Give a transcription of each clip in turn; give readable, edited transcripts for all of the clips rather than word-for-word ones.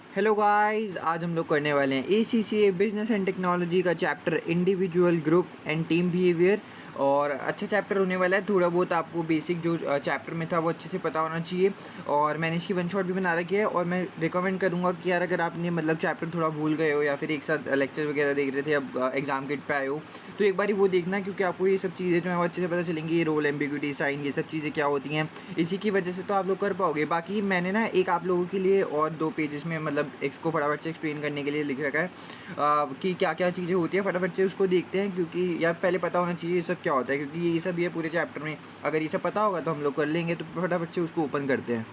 Hello guys, आज हम लोग करने वाले हैं ACCA बिजनेस एंड टेक्नोलॉजी का chapter individual group and team behaviour. और अच्छा चैप्टर होने वाला है। थोड़ा बहुत आपको बेसिक जो चैप्टर में था वो अच्छे से पता होना चाहिए। और मैंने इसकी वन शॉट भी बना रखी है। और मैं रिकमेंड करूंगा कि यार अगर आपने मतलब चैप्टर थोड़ा भूल गए हो या फिर एक साथ लेक्चर वगैरह देख रहे थे, अब एग्जाम किट पे आए हो, तो एक बार वो देखना, क्योंकि आपको ये सब चीज़ें जो है वो अच्छे से पता चलेंगी। रोल, एम्बिग्यूटी, साइन, ये सब चीज़ें क्या होती हैं, इसी की वजह से तो आप लोग कर पाओगे। बाकी मैंने ना एक आप लोगों के लिए और 2 पेजेस में मतलब इसको फटाफट से एक्सप्लेन करने के लिए लिख रखा है कि क्या क्या चीज़ें होती हैं। फटाफट से उसको देखते हैं, क्योंकि यार पहले पता होना चाहिए ये सब क्या होता है, क्योंकि ये सब ये पूरे चैप्टर में अगर ये सब पता होगा तो हम लोग कर लेंगे। तो फटाफट से उसको ओपन करते हैं।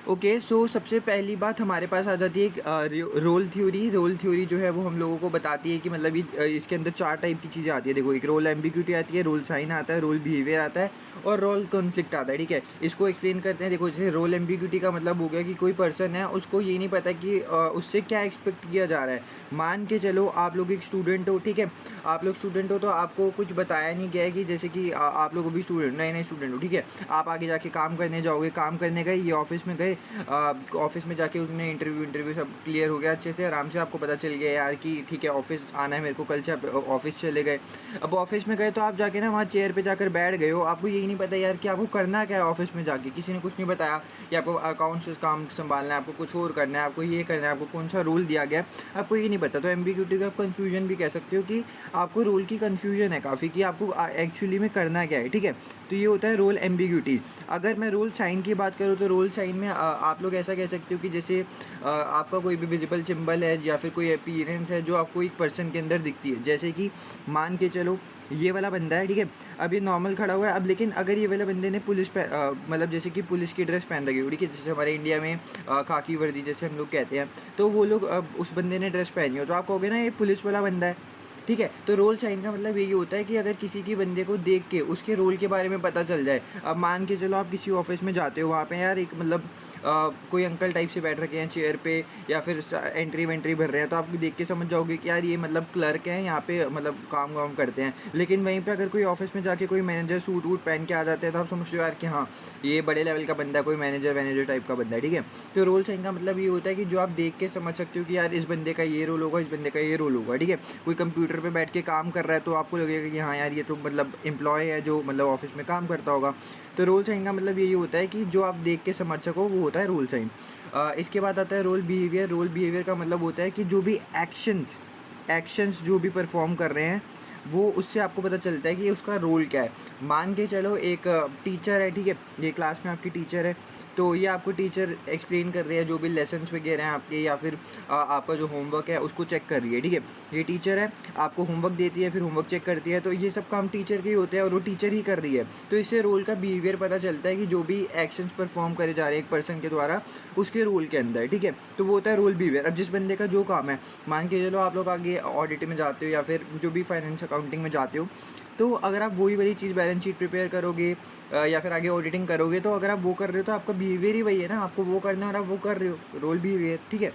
ओके, सो सबसे पहली बात हमारे पास आ जाती है एक रोल थ्योरी। रोल थ्योरी जो है वो हम लोगों को बताती है कि मतलब ये इसके अंदर 4 टाइप की चीज़ें आती है। देखो, एक रोल एम्बिग्यूटी आती है, रोल साइन आता है, रोल बिहेवियर आता है और रोल कॉन्फ्लिक्ट आता है। ठीक है, इसको एक्सप्लेन करते हैं। देखो, जैसे रोल एम्बिग्यूटी का मतलब हो गया कि कोई पर्सन है, उसको ये नहीं पता कि उससे क्या एक्सपेक्ट किया जा रहा है। मान के चलो आप लोग एक स्टूडेंट हो, ठीक है, आप लोग स्टूडेंट हो तो आपको कुछ बताया नहीं गया है कि जैसे कि आप लोग अभी स्टूडेंट, नए नए स्टूडेंट हो, ठीक है, आप आगे जाके काम करने जाओगे, काम करने गए, ये ऑफिस में गए, ऑफिस में जाके उसने इंटरव्यू सब क्लियर हो गया अच्छे से, आराम से आपको पता चल गया यार कि ठीक है ऑफिस आना है मेरे को कल से। आप ऑफिस चले गए। अब ऑफिस में गए तो आप जाके ना वहाँ चेयर पे जाकर बैठ गए हो। आपको यही नहीं पता यार कि आपको करना क्या है ऑफिस में जाके। किसी ने कुछ नहीं बताया कि आपको अकाउंट से काम संभालना है, आपको कुछ और करना है, आपको ये करना है, आपको कौन सा रूल दिया गया है, आपको ये नहीं पता। तो एम्बिग्यूटी का कन्फ्यूजन भी कह सकते हो कि आपको रोल की कन्फ्यूजन है काफ़ी कि आपको एक्चुअली में करना क्या है। ठीक है, तो ये होता है रोल एम्बिग्यूटी। अगर मैं रोल साइन की बात करूँ तो रोल साइन में आप लोग ऐसा कह सकते हो कि जैसे आपका कोई भी विजिबल सिंबल है या फिर कोई अपीयरेंस है जो आपको एक पर्सन के अंदर दिखती है। जैसे कि मान के चलो ये वाला बंदा है, ठीक है, अब ये नॉर्मल खड़ा हुआ है। अब लेकिन अगर ये वाला बंदे ने पुलिस पे मतलब जैसे कि पुलिस की ड्रेस पहन रखी हो, ठीक है, जैसे हमारे इंडिया में खाकी वर्दी जैसे हम लोग कहते हैं, तो वो लोग उस बंदे ने ड्रेस पहनी हो तो आप कहोगे ना ये पुलिस वाला बंदा है। ठीक है, तो रोल साइन का मतलब यही होता है कि अगर किसी की बंदे को देख के उसके रोल के बारे में पता चल जाए। अब मान के चलो आप किसी ऑफिस में जाते हो, वहाँ पे यार एक मतलब कोई अंकल टाइप से बैठ रखे हैं चेयर पे या फिर एंट्री वेंट्री भर रहे हैं, तो आप देख के समझ जाओगे कि यार ये मतलब क्लर्क हैं यहाँ पे, मतलब काम वाम करते हैं। लेकिन वहीं पे अगर कोई ऑफिस में जाके कोई मैनेजर सूट वूट पहन के आ जाते हैं तो आप समझते हो यार कि हाँ ये बड़े लेवल का बंदा है, कोई मैनेजर टाइप का बंदा है। ठीक है, तो रोल साइन का मतलब ये होता है कि जो आप देख के समझ सकते हो कि यार इस बंदे का ये रोल होगा, इस बंदे का ये रोल होगा। ठीक है, कोई कंप्यूटर पे बैठ के काम कर रहा है तो आपको लगेगा कि हाँ यार ये तो मतलब एम्प्लॉय है जो मतलब ऑफिस में काम करता होगा। तो रोल साइन का मतलब यही होता है कि जो आप देख के समझ सको वो होता है रोल साइन। इसके बाद आता है रोल बिहेवियर। रोल बिहेवियर का मतलब होता है कि जो भी एक्शंस जो भी परफॉर्म कर रहे हैं वो उससे आपको पता चलता है कि उसका रोल क्या है। मान के चलो एक टीचर है, ठीक है, ये क्लास में आपकी टीचर है, तो ये आपको टीचर एक्सप्लेन कर रही है जो भी लेसन्स वगैरह हैं आपके, या फिर आपका जो होमवर्क है उसको चेक कर रही है। ठीक है, ये टीचर है, आपको होमवर्क देती है, फिर होमवर्क चेक करती है, तो ये सब काम टीचर के ही होते हैं और वो टीचर ही कर रही है। तो इससे रोल का बिहेवियर पता चलता है कि जो भी एक्शंस परफॉर्म करे जा रहे हैं एक पर्सन के द्वारा उसके रोल के अंदर। ठीक है, तो वो होता है रोल बिहेवियर। अब जिस बंदे का जो काम है, मान के चलो आप लोग आगे ऑडिट में जाते हो या फिर जो भी फाइनेंस अकाउंटिंग में जाते हो, तो अगर आप वही वाली चीज़ बैलेंस शीट प्रिपेयर करोगे या फिर आगे ऑडिटिंग करोगे, तो अगर आप वो कर रहे हो तो आपका बिहेवियर ही वही है ना, आपको वो करना है और आप वो कर रहे हो, रोल बिहेवियर। ठीक है,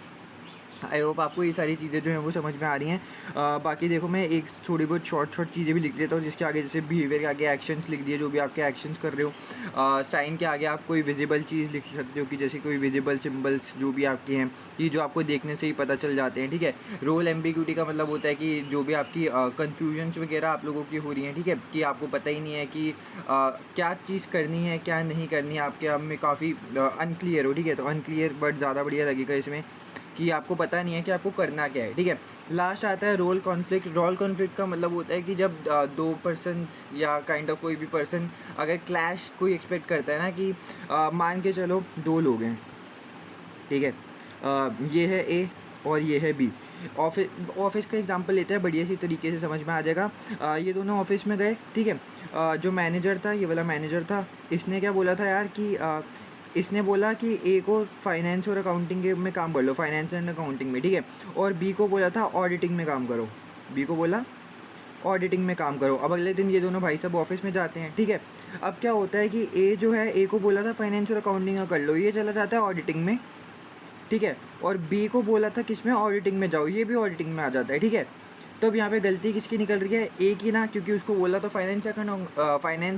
आई होप आपको ये सारी चीज़ें जो हैं वो समझ में आ रही हैं। बाकी देखो, मैं एक थोड़ी बहुत शॉर्ट चीज़ें भी लिख देता हूँ जिसके आगे, जैसे बिहेवियर के आगे एक्शंस लिख दिए, जो भी आपके एक्शंस कर रहे हो। साइन के आगे आप कोई विजिबल चीज़ लिख सकते हो कि जैसे कोई विजिबल सिंबल्स जो भी आपके हैं कि जो आपको देखने से ही पता चल जाते हैं। ठीक है, रोल एम्बिग्यूटी का मतलब होता है कि जो भी आपकी कन्फ्यूजन्स वगैरह आप लोगों की हो रही हैं, ठीक है, कि आपको पता ही नहीं है कि क्या चीज़ करनी है क्या नहीं करनी है, आपके आप में काफ़ी अनक्लियर हो। ठीक है, तो अनक्लियर वर्ड ज़्यादा बढ़िया लगेगा इसमें, कि आपको पता नहीं है कि आपको करना क्या है। ठीक है, लास्ट आता है रोल कॉन्फ्लिक्ट। रोल कॉन्फ्लिक्ट का मतलब होता है कि जब दो पर्सन्स या काइंड ऑफ कोई भी पर्सन अगर क्लैश कोई एक्सपेक्ट करता है ना कि मान के चलो 2 लोग हैं, ठीक है, ये है ए और ये है बी। ऑफिस का एग्जांपल लेते हैं, बढ़िया सी तरीके से समझ में आ जाएगा। ये दोनों ऑफिस में गए, ठीक है, जो मैनेजर था, ये वाला मैनेजर था, इसने क्या बोला था यार कि इसने बोला कि ए को फाइनेंस और अकाउंटिंग में काम कर लो, फाइनेंस एंड अकाउंटिंग में, ठीक है, और बी को बोला था ऑडिटिंग में काम करो। बी को बोला ऑडिटिंग में काम करो। अब अगले दिन ये दोनों भाई साहब ऑफिस में जाते हैं, ठीक है। अब क्या होता है कि ए जो है, ए को बोला था फाइनेंस और अकाउंटिंग का कर लो, ये चला जाता है ऑडिटिंग में, ठीक है, और बी को बोला था किस में, ऑडिटिंग में जाओ, ये भी ऑडिटिंग में आ जाता है। ठीक है, तो अब यहाँ पे गलती किसकी निकल रही है, ए की ना, क्योंकि उसको बोला तो फाइनेंस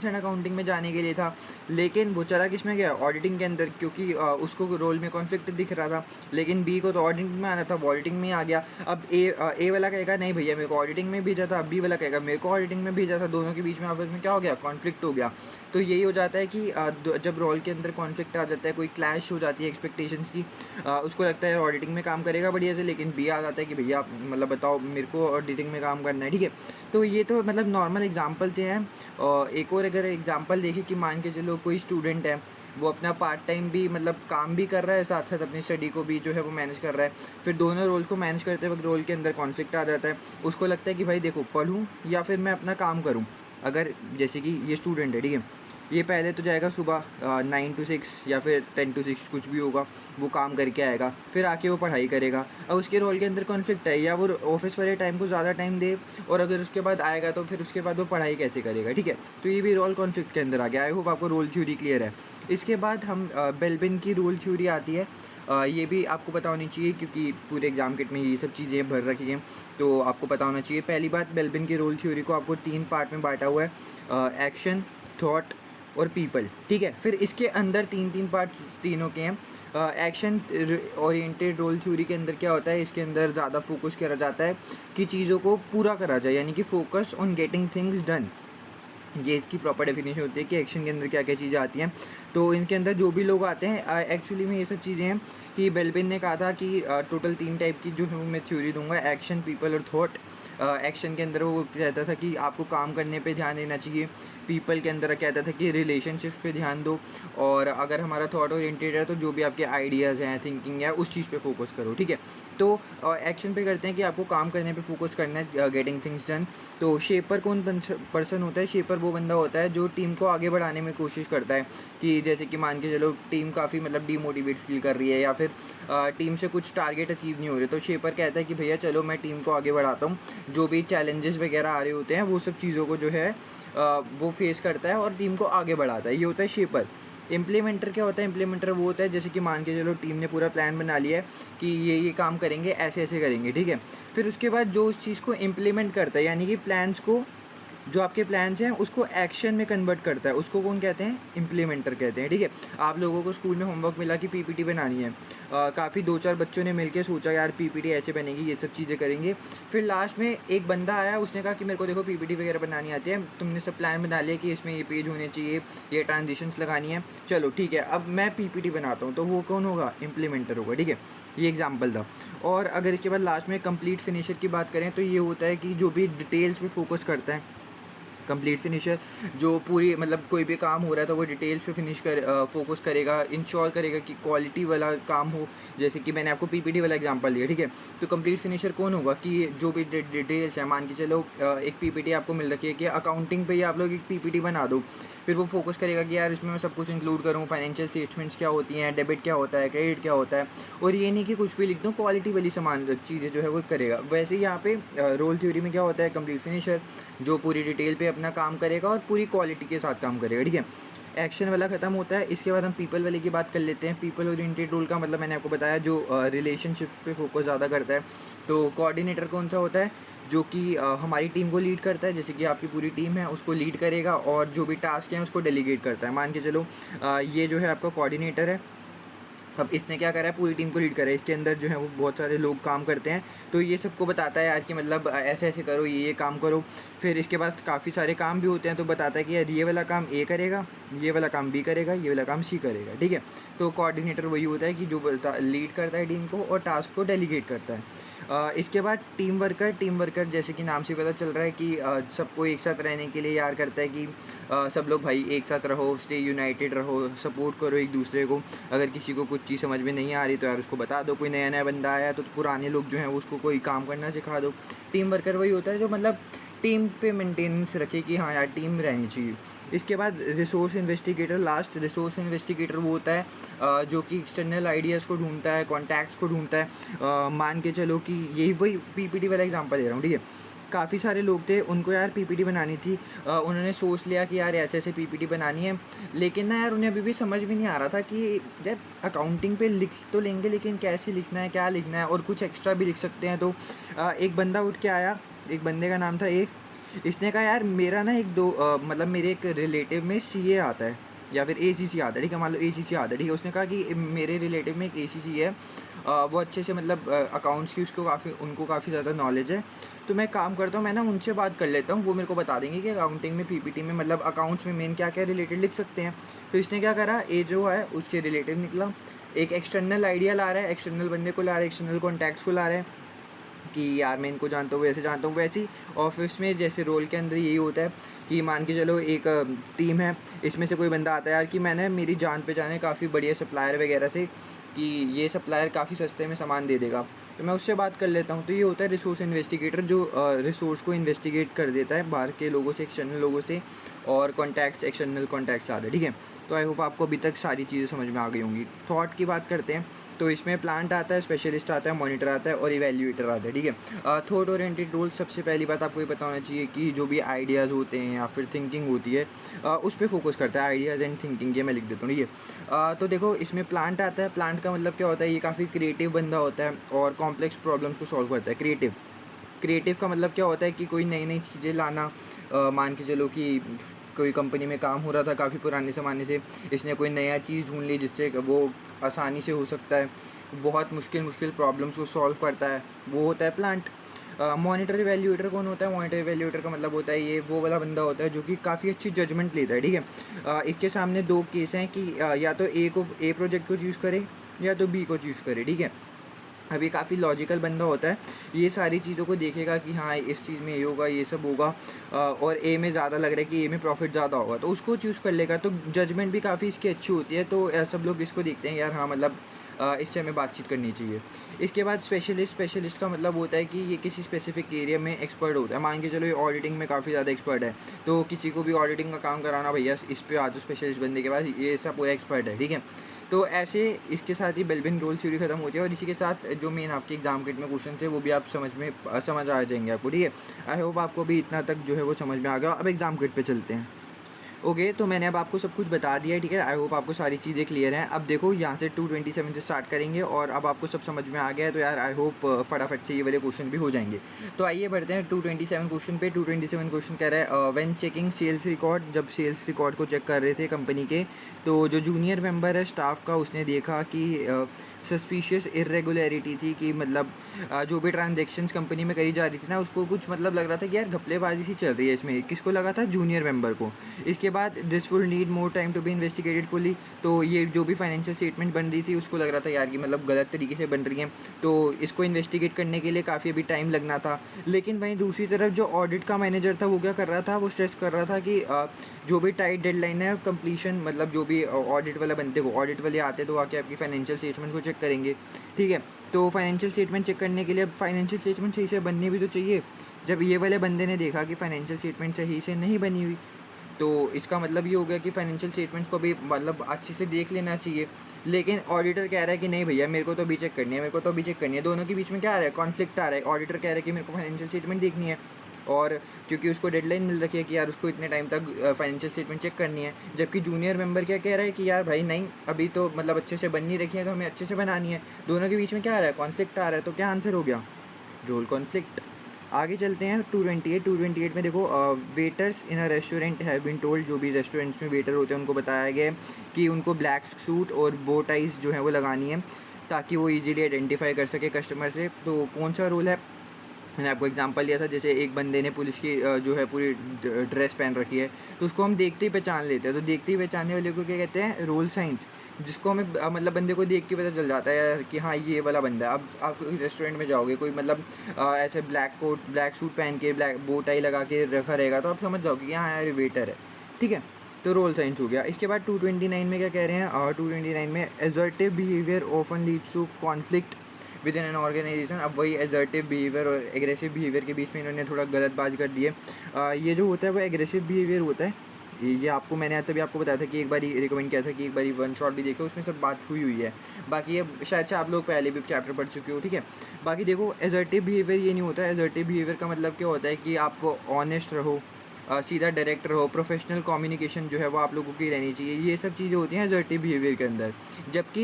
एंड अकाउंटिंग में जाने के लिए था, लेकिन वो चला किस में गया, ऑडिटिंग के अंदर, क्योंकि उसको रोल में कॉन्फ्लिक्ट दिख रहा था। लेकिन बी को तो ऑडिटिंग में आना था, वो ऑडिटिंग में आ गया। अब ए वाला कहेगा नहीं भैया मेरे को ऑडिटिंग में भेजा था, बी वाला कहेगा मेरे को ऑडिटिंग में भेजा था, दोनों के बीच में आपस में क्या हो गया, कॉन्फ्लिक्ट हो गया। तो यही हो जाता है कि जब रोल के अंदर कॉन्फ्लिक्ट आ जाता है, कोई क्लैश हो जाती है एक्सपेक्टेशंस की, उसको लगता है ऑडिटिंग में काम करेगा बढ़िया से, लेकिन बी आ जाता है कि भैया मतलब बताओ मेरे को ऑडिटिंग में काम करना है, ठीक है। तो ये तो मतलब नॉर्मल एग्जांपल से हैं। एक और अगर एग्जांपल देखें कि मान के चलो कोई स्टूडेंट है, वो अपना पार्ट टाइम भी मतलब काम भी कर रहा है, साथ साथ अपनी स्टडी को भी जो है वो मैनेज कर रहा है। फिर दोनों रोल्स को मैनेज करते वक्त रोल के अंदर कॉन्फ्लिक्ट आ जाता है। उसको लगता है कि भाई देखो पढ़ूँ या फिर मैं अपना काम करूँ। अगर जैसे कि ये स्टूडेंट है, ठीक है, ये पहले तो जाएगा सुबह 9 to 6 या फिर 10 to 6 कुछ भी होगा, वो काम करके आएगा, फिर आके वो पढ़ाई करेगा। अब उसके रोल के अंदर कॉन्फ्लिक्ट है, या वो ऑफिस वाले टाइम को ज़्यादा टाइम दे, और अगर उसके बाद आएगा तो फिर उसके बाद वो पढ़ाई कैसे करेगा, ठीक है। तो ये भी रोल कॉन्फ्लिक्ट के अंदर आ गया। आई होप आपको रोल थ्योरी क्लियर है। इसके बाद हम बेल्बिन की रोल थ्योरी आती है। ये भी आपको पता होनी चाहिए, क्योंकि पूरे एग्जाम किट में ये सब चीज़ें भर रखी हैं, तो आपको पता होना चाहिए। पहली बात, बेल्बिन की रोल थ्योरी को आपको 3 पार्ट में बांटा हुआ है, एक्शन, थॉट और पीपल, ठीक है। फिर इसके अंदर 3 पार्ट तीनों के हैं। एक्शन ओरिएंटेड रोल थ्योरी के अंदर क्या होता है, इसके अंदर ज़्यादा फोकस करा जाता है कि चीज़ों को पूरा करा जाए, यानी कि focus on getting things done. ये इसकी प्रॉपर डेफिनेशन होती है कि एक्शन के अंदर क्या क्या चीज़ें आती हैं। तो इनके अंदर जो भी लोग आते हैं, एक्चुअली में ये सब चीज़ें हैं कि बेल्बिन ने कहा था कि टोटल 3 टाइप की जो है मैं थ्योरी दूंगा, एक्शन, पीपल और थॉट। एक्शन के अंदर वो कहता था कि आपको काम करने पे ध्यान देना चाहिए। पीपल के अंदर कहता था कि रिलेशनशिप्स पे ध्यान दो। और अगर हमारा थॉट ओरिएंटेड है तो जो भी आपके आइडियाज़ हैं, थिंकिंग है, उस चीज़ पे फोकस करो, ठीक है। तो एक्शन पे करते हैं कि आपको काम करने पे फोकस करना है, गेटिंग थिंग्स डन। तो शेपर कौन पर्सन होता है, शेपर वो बंदा होता है जो टीम को आगे बढ़ाने में कोशिश करता है। कि जैसे कि मान के चलो टीम काफ़ी मतलब डीमोटिवेट फील कर रही है, या फिर टीम से कुछ टारगेट अचीव नहीं हो रहे, तो शेपर कहता है कि भैया चलो मैं टीम को आगे बढ़ाता हूँ। जो भी चैलेंजेस वगैरह आ रहे होते हैं वो सब चीज़ों को जो है वो फेस करता है और टीम को आगे बढ़ाता है। ये होता है शेपर। इम्प्लीमेंटर क्या होता है, इम्प्लीमेंटर वो होता है जैसे कि मान के चलो टीम ने पूरा प्लान बना लिया है कि ये काम करेंगे, ऐसे ऐसे करेंगे, ठीक है। फिर उसके बाद जो उस चीज़ को इम्प्लीमेंट करता है, यानी कि प्लान्स को, जो आपके प्लान्स हैं उसको एक्शन में कन्वर्ट करता है, उसको कौन कहते हैं, इम्प्लीमेंटर कहते हैं, ठीक है। आप लोगों को स्कूल में होमवर्क मिला कि पीपीटी बनानी है। काफ़ी 2-4 बच्चों ने मिलकर सोचा यार पीपीटी ऐसे बनेगी, ये सब चीज़ें करेंगे। फिर लास्ट में एक बंदा आया, उसने कहा कि मेरे को देखो पीपीटी वगैरह बनानी आती है, तुमने सब प्लान बना लिया कि इसमें ये पेज होने चाहिए, ये ट्रांजिशंस लगानी है, चलो ठीक है अब मैं पीपीटी बनाता हूँ। तो वो कौन होगा, इम्प्लीमेंटर होगा, ठीक है। ये एग्जाम्पल था। और अगर इसके बाद लास्ट में कंप्लीट फिनिशर की बात करें तो ये होता है कि जो भी डिटेल्स पे फोकस करता है। कंप्लीट फिनिशर जो पूरी मतलब कोई भी काम हो रहा है तो वो डिटेल्स पे फोकस करेगा, इंश्योर करेगा कि क्वालिटी वाला काम हो। जैसे कि मैंने आपको पीपीटी वाला एग्जांपल दिया, ठीक है। तो कंप्लीट फिनिशर कौन होगा कि जो भी डिटेल्स है, मान के चलो एक पीपीटी आपको मिल रखी है कि अकाउंटिंग पे ही आप लोग एक पीपीटी बना दो, फिर वो फोकस करेगा कि यार इसमें मैं सब कुछ इंक्लूड करूँ, फाइनेंशियल स्टेटमेंट्स क्या होती हैं, डेबिट क्या होता है, क्रेडिट क्या होता है, और ये नहीं कि कुछ भी लिख दूँ, क्वालिटी वाली सामान चीज़ें जो है वो करेगा। वैसे ही यहाँ पे रोल थ्योरी में क्या होता है, कंप्लीट फिनिशर जो पूरी डिटेल पे अपना काम करेगा और पूरी क्वालिटी के साथ काम करेगा, ठीक है। एक्शन वाला ख़त्म होता है। इसके बाद हम पीपल वाले की बात कर लेते हैं। पीपल ओरिएंटेड रोल का मतलब मैंने आपको बताया जो रिलेशनशिप पे फोकस ज़्यादा करता है। तो कोऑर्डिनेटर कौन सा होता है, जो कि हमारी टीम को लीड करता है, जैसे कि आपकी पूरी टीम है उसको लीड करेगा और जो भी टास्क हैं उसको डेलीगेट करता है। मान के चलो ये जो है आपका कोऑर्डिनेटर है। अब इसने क्या करा है, पूरी टीम को लीड करा है। इसके अंदर जो है वो बहुत सारे लोग काम करते हैं, तो ये सबको बताता है यार कि मतलब ऐसे ऐसे करो, ये काम करो। फिर इसके बाद काफ़ी सारे काम भी होते हैं, तो बताता है कि यार ये वाला काम ए करेगा, ये वाला काम बी करेगा, ये वाला काम सी करेगा, ठीक है। तो कोऑर्डिनेटर वही होता है कि जो लीड करता है टीम को और टास्क को डेलीगेट करता है। इसके बाद टीम वर्कर जैसे कि नाम से पता चल रहा है कि सबको एक साथ रहने के लिए यार करता है कि सब लोग भाई एक साथ रहो, स्टे यूनाइटेड रहो, सपोर्ट करो एक दूसरे को। अगर किसी को कुछ चीज़ समझ में नहीं आ रही तो यार उसको बता दो, कोई नया नया बंदा आया तो पुराने लोग जो हैं उसको कोई काम करना सिखा दो। टीम वर्कर वही होता है जो मतलब टीम पे मेंटेनेंस रखे कि हाँ यार टीम रहनी चाहिए। इसके बाद resource investigator, last resource investigator वो होता है जो कि एक्सटर्नल आइडियाज़ को ढूंढता है, कॉन्टैक्ट्स को ढूंढता है। मान के चलो कि यही वही पीपीटी वाला एग्जांपल दे रहा हूँ, ठीक है। काफ़ी सारे लोग थे, उनको यार पीपीटी बनानी थी। उन्होंने सोच लिया कि यार ऐसे ऐसे पीपीटी बनानी है, लेकिन ना यार उन्हें अभी भी समझ में नहीं आ रहा था कि यार अकाउंटिंग पे लिख तो लेंगे लेकिन कैसे लिखना है, क्या लिखना है, और कुछ एक्स्ट्रा भी लिख सकते हैं। तो एक बंदा उठ के आया एक बंदे का नाम था ए। इसने कहा यार मेरा ना मतलब मेरे एक रिलेटिव में सीए आता है या फिर एसीसी आता है, ठीक है, मान लो एसीसी आता है, ठीक है। उसने कहा कि मेरे रिलेटिव में एक एसीसी है, वो अच्छे से मतलब अकाउंट्स की उनको काफ़ी ज़्यादा नॉलेज है। तो मैं काम करता हूँ, मैं ना उनसे बात कर लेता हूँ, वो मेरे को बता देंगे कि अकाउंटिंग में पीपीटी में मतलब अकाउंट्स में मेन क्या क्या रिलेटेड लिख सकते हैं। तो इसने क्या करा, ये जो है उसके रिलेटिव निकला, एक एक्सटर्नल आइडिया ला रहा है, एक्सटर्नल बंदे को ला रहा है, एक्सटर्नल कॉन्टैक्ट्स को ला रहा है कि यार मैं इनको जानता हूँ, वैसे जानता हूँ। वैसे ही ऑफिस में जैसे रोल के अंदर यही होता है कि मान के चलो एक टीम है, इसमें से कोई बंदा आता है यार कि मैंने मेरी जान पहचान है काफ़ी बढ़िया सप्लायर वगैरह से कि ये सप्लायर काफ़ी सस्ते में सामान दे देगा, तो मैं उससे बात कर लेता हूँ। तो ये होता है रिसोर्स इन्वेस्टिगेटर, जो रिसोर्स को इन्वेस्टिगेट कर देता है बाहर के लोगों से, एक्सटर्नल लोगों से, और कॉन्टैक्ट्स एक्सटर्नल कॉन्टैक्ट्स लाता है, ठीक है। तो आई होप आपको अभी तक सारी चीज़ें समझ में आ गई होंगी। थॉट की बात करते हैं, तो इसमें प्लांट आता है, स्पेशलिस्ट आता है, मॉनिटर आता है और इवैल्यूएटर आता है, ठीक है। थॉट ओरिएंटेड रोल, सबसे पहली बात आपको ये पता होना चाहिए कि जो भी आइडियाज़ होते हैं या फिर थिंकिंग होती है उस पर फोकस करता है, आइडियाज़ एंड थिंकिंग, ये मैं लिख देता हूँ, ठीक है। तो देखो इसमें प्लांट आता है, प्लांट का मतलब क्या होता है, ये काफ़ी क्रिएटिव बंदा होता है और कॉम्प्लेक्स प्रॉब्लम्स को सॉल्व करता है। क्रिएटिव का मतलब क्या होता है कि कोई नई नई चीज़ें लाना, मान के चलो कि कोई कंपनी में काम हो रहा था काफ़ी पुराने ज़माने से, इसने कोई नया चीज़ ढूंढ ली जिससे वो आसानी से हो सकता है, बहुत मुश्किल प्रॉब्लम्स को सॉल्व करता है, वो होता है प्लांट। मॉनिटर इवैल्यूएटर कौन होता है, मॉनिटर इवैल्यूएटर का मतलब होता है ये वो वाला बंदा होता है जो कि काफ़ी अच्छी जजमेंट लेता है, ठीक है। इसके सामने दो केस हैं कि या तो ए प्रोजेक्ट को चूज़ करे या तो बी को चूज़ करे, ठीक है। अभी काफ़ी लॉजिकल बंदा होता है, ये सारी चीज़ों को देखेगा कि हाँ इस चीज़ में ये होगा, ये सब होगा, और ए में ज़्यादा लग रहा है कि ए में प्रॉफिट ज़्यादा होगा, तो उसको चूज़ कर लेगा। तो जजमेंट भी काफ़ी इसकी अच्छी होती है, तो सब लोग इसको देखते हैं यार हाँ मतलब इससे हमें बातचीत करनी चाहिए। इसके बाद स्पेशलिस्ट का मतलब होता है कि ये किसी स्पेसिफिक एरिया में एक्सपर्ट होता है। मान के चलो ये ऑडिटिंग में काफ़ी ज़्यादा एक्सपर्ट है, तो किसी को भी ऑडिटिंग का काम कराना, भैया इस पे आ जाओ स्पेशलिस्ट बंदे के पास, ये सब पूरा एक्सपर्ट है, ठीक है। तो ऐसे इसके साथ ही बेल्विन रोल थ्योरी खत्म होती है, और इसी के साथ जो मेन आपके एग्जाम किट में क्वेश्चन थे वो भी आप समझ आ जाएंगे आपको, ठीक है। आई होप आपको भी इतना तक जो है वो समझ में आ गया। अब एग्जाम किट पे चलते हैं। ओके, तो मैंने अब आपको सब कुछ बता दिया है, ठीक है। आई होप आपको सारी चीज़ें क्लियर हैं। अब देखो यहाँ से 227 से स्टार्ट करेंगे, और अब आपको सब समझ में आ गया है, तो यार आई होप फटाफट से ये वाले क्वेश्चन भी हो जाएंगे। तो आइए बढ़ते हैं 227 क्वेश्चन पे। 227 क्वेश्चन कह रहा है व्हेन चेकिंग सेल्स रिकॉर्ड, जब सेल्स रिकॉर्ड को चेक कर रहे थे कंपनी के, तो जो जूनियर मेंबर है स्टाफ का, उसने देखा कि सस्पिशियस इरेगुलरिटी थी, कि मतलब जो भी ट्रांजेक्शन्स कंपनी में करी जा रही थी ना, उसको कुछ मतलब लग रहा था कि यार घपलेबाजी सी चल रही है इसमें। किसको लगा था, जूनियर मेंबर को। इसके बाद this will need more time to be investigated fully, तो ये जो भी फाइनेंशियल स्टेटमेंट बन रही थी उसको लग रहा था यार कि मतलब गलत तरीके से बन रही है, तो इसको इन्वेस्टिगेट करने के लिए काफ़ी अभी टाइम लगना था। लेकिन वहीं दूसरी तरफ जो ऑडिट का मैनेजर था वो क्या कर रहा था, वो स्ट्रेस कर रहा था कि जो भी टाइट डेडलाइन है कंप्लीशन, मतलब जो भी ऑडिट वाला बनते को ऑडिट वाले आते तो आके आपकी फाइनेंशियल स्टेटमेंट को चेक करेंगे, ठीक है। तो फाइनेंशियल स्टेटमेंट चेक करने के लिए फाइनेंशियल स्टेटमेंट सही से बननी भी तो चाहिए। जब ये वाले बंदे ने देखा कि फाइनेंशियल स्टेटमेंट सही से नहीं बनी हुई, तो इसका मतलब ये हो गया कि फाइनेंशियल स्टेटमेंट्स को भी मतलब अच्छे से देख लेना चाहिए। लेकिन ऑडिटर कह रहा है कि नहीं भैया मेरे को तो अभी चेक करनी है, मेरे को तो अभी चेक करनी है। दोनों के बीच में क्या आ रहा है, कॉन्फ्लिक्ट आ रहा है। ऑडिटर कह रहा है कि मेरे को फाइनेंशियल स्टेटमेंट देखनी है, और क्योंकि उसको डेडलाइन मिल रखी है कि यार उसको इतने टाइम तक फाइनेंशियल स्टेटमेंट चेक करनी है। जबकि जूनियर मेंबर क्या कह रहा है कि यार भाई नहीं, अभी तो मतलब अच्छे से बन नहीं रखी है, तो हमें अच्छे से बनानी है। दोनों के बीच में क्या आ रहा है, कॉन्फ्लिक्ट आ रहा है। तो क्या आंसर हो गया, रोल कॉन्फ्लिक्ट। आगे चलते हैं 228 में देखो, waiters in a restaurant have been told, जो भी रेस्टोरेंट्स में वेटर होते हैं उनको बताया गया है कि उनको ब्लैक सूट और बो टाइज जो है वो लगानी है, ताकि वो इजीली आइडेंटिफाई कर सके कस्टमर से। तो कौन सा रोल है, मैंने आपको एग्जांपल दिया था, जैसे एक बंदे ने पुलिस की जो है पूरी ड्रेस पहन रखी है, तो उसको हम देखते ही पहचान लेते हैं। तो देखते ही पहचानने वाले को क्या कहते हैं, रोल साइंस, जिसको हमें मतलब बंदे को देख के पता चल जाता है यार कि हाँ ये वाला बंदा है। अब आप रेस्टोरेंट में जाओगे, कोई मतलब ऐसे ब्लैक सूट पहन के ब्लैक बो टाई लगा के रखा रहेगा, तो आप समझ जाओगे कि हाँ यार वेटर है, ठीक है। तो रोल साइंस हो गया। इसके बाद 229 में क्या कह रहे हैं, 229 में assertive behaviour often leads to conflict within an organisation. अब वही एजर्टिव बिहेवियर और एग्रेसिव बिहेवियर के बीच में इन्होंने थोड़ा गलत बात कर दी है। ये जो होता है वो एग्रेसिव बिहेवियर होता है, ये आपको मैंने तभी आपको बताया था कि एक बार रिकमेंड किया था कि एक बार वन शॉट भी देखो, उसमें सब बात हुई है। बाकी ये शायद से आप लोग पहले भी चैप्टर पढ़ चुके हो, ठीक है। बाकी देखो एजर्टिव बिहेवियर ये नहीं होता है। एजर्टिव बिहेवियर का मतलब क्या होता है कि आप ऑनेस्ट रहो, सीधा डायरेक्ट रहो, प्रोफेशनल कम्युनिकेशन जो है वो आप लोगों की रहनी चाहिए। ये सब चीज़ें होती हैं असर्टिव बिहेवियर के अंदर। जबकि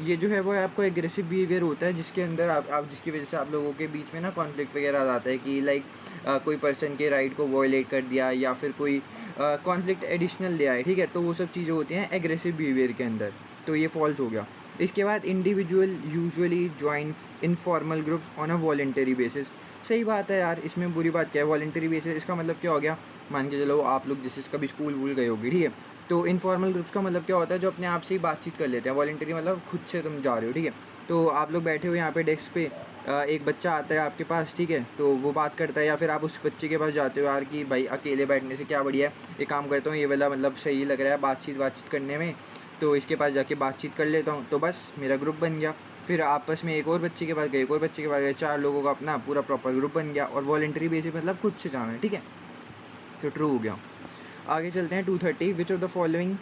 ये जो है वो आपको एग्रेसिव बिहेवियर होता है, जिसके अंदर आप जिसकी वजह से आप लोगों के बीच में ना कॉन्फ्लिक्ट वगैरह आ जाता है कि लाइक कोई पर्सन के राइट को वॉयलेट कर दिया या फिर कोई कॉन्फ्लिक्ट एडिशनल ले आए, ठीक है। तो वो सब चीज़ें होती हैं एग्रेसिव बिहेवियर के अंदर, तो ये फॉल्स हो गया। इसके बाद individual usually join informal groups on a voluntary basis. सही बात है यार, इसमें बुरी बात क्या है? वॉलंटरी बेसिस, इसका मतलब क्या हो गया? मान के चलो आप लोग जैसे कभी स्कूल वूल गए होगे, ठीक है। तो इनफॉर्मल ग्रुप्स का मतलब क्या होता है? जो अपने आप से ही बातचीत कर लेते हैं। वॉलंटरी मतलब खुद से तुम जा रहे हो, ठीक है। तो आप लोग बैठे हो यहाँ पे डेस्क पे, एक बच्चा आता है आपके पास, ठीक है, तो वो बात करता है, या फिर आप उस बच्चे के पास जाते हो यार कि भाई अकेले बैठने से क्या बढ़िया है, एक काम करता हूँ, ये वाला मतलब सही लग रहा है बातचीत करने में, तो इसके पास जाके बातचीत कर लेता हूँ, तो बस मेरा ग्रुप बन गया। फिर आपस में एक और बच्चे के पास गए, एक और बच्चे के पास गए, 4 लोगों का अपना पूरा प्रॉपर ग्रुप बन गया। और वॉलंटरी बेसिस मतलब खुद से जाना है, ठीक है। तो ट्रू हो गया। आगे चलते हैं 230। Which of the following